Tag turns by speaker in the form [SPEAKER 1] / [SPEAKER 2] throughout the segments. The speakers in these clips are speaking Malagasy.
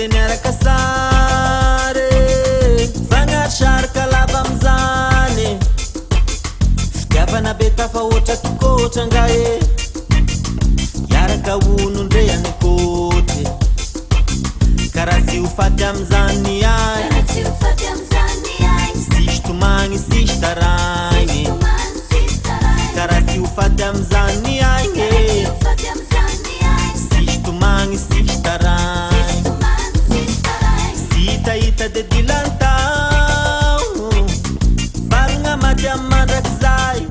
[SPEAKER 1] Niara kasare Vanga sharka lava mzane Fitiavana beta fa otra tukotra ngae Yaraka unundre ya nikote Karasi ufati amzani ai Sishtumangi sishtarangi Karasi ufati amzani ai Sishtumangi sishtarangi Ita de dilantau Valnga madya madrakzai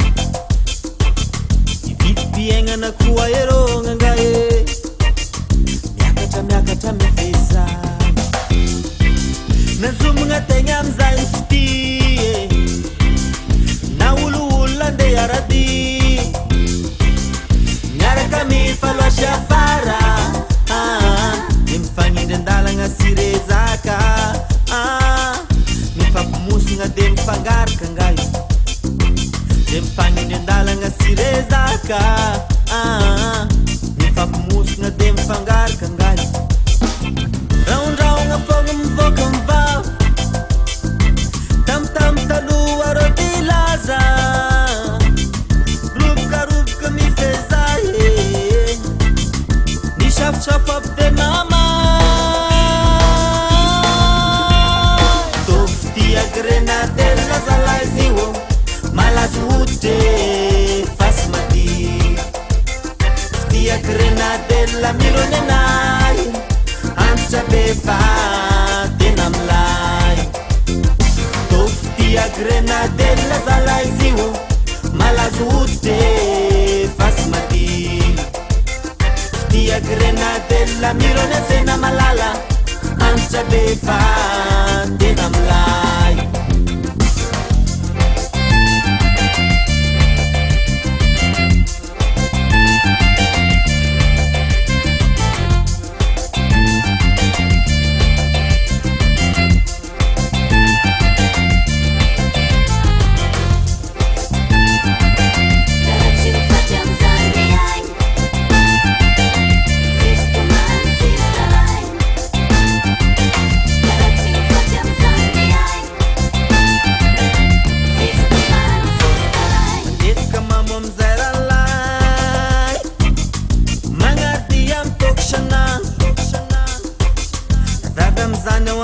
[SPEAKER 1] Iviti pienga na kuwa eronga ngae Miakata mefezai Nazumunga tenga mzai mftie Na ulu nde yaradi Nyaraka mifalwa shafara Nimfanyi dendala nga sirezaka Mifapumusy nga de mifangaraka ngayo De mifagny ndendala nga sirezaka Mifapumusy nga de mifangaraka ngayo Raondraogna fogna mivoaka mivava Tam taloha rô dilaza Roboka mifezay Nisafosafo aby de mama Grenadella zalaziwo malazo ute fas mati Ftia grenadella milonenay Antsa befa tena mlay To ftia grenadella zalaziwo malazo ute fas mati Ftia grenadella milonesena malala Antsa befa tena mlay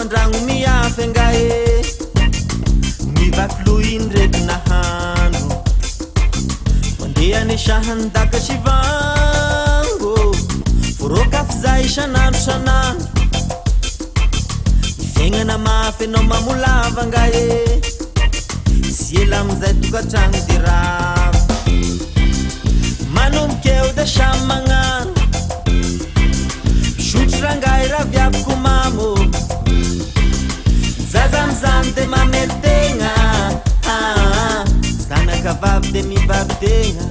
[SPEAKER 1] Andragno miafy ngae Mivakilo indreky nahano Mandeha ny sahandaka sivango Forokafy zay isanandro Fiaignana mafy anao mamolava ngae Sy ela amizay tokatragno de rava Manomboky eo de samy magnano Sotro rangahy raha viaviko mamo Zazamzam de mameltegna Zanaka vavy de mivavy-tegna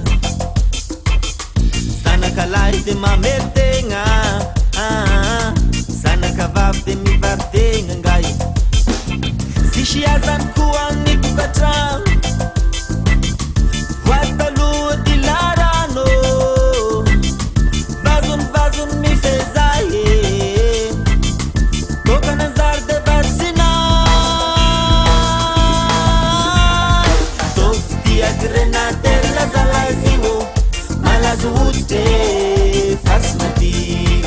[SPEAKER 1] Zanaka lahy de mameltegna Zanaka vavy de mivavy-tegna ngai Sisy azany koa amin'ny tokatrano Voataloha dilarano Vazony mifezay Toka nazary de varsina Grenadella zalaziwo malazo ute fas mati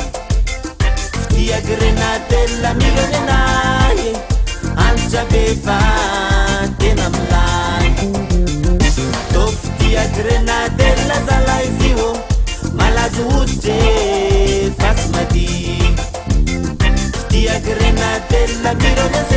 [SPEAKER 1] Ftia grenadella milonenay Antsa befa tena mlay To ftia grenadella zalaziwo malazo ute fas mati Ftia grenadella milonenay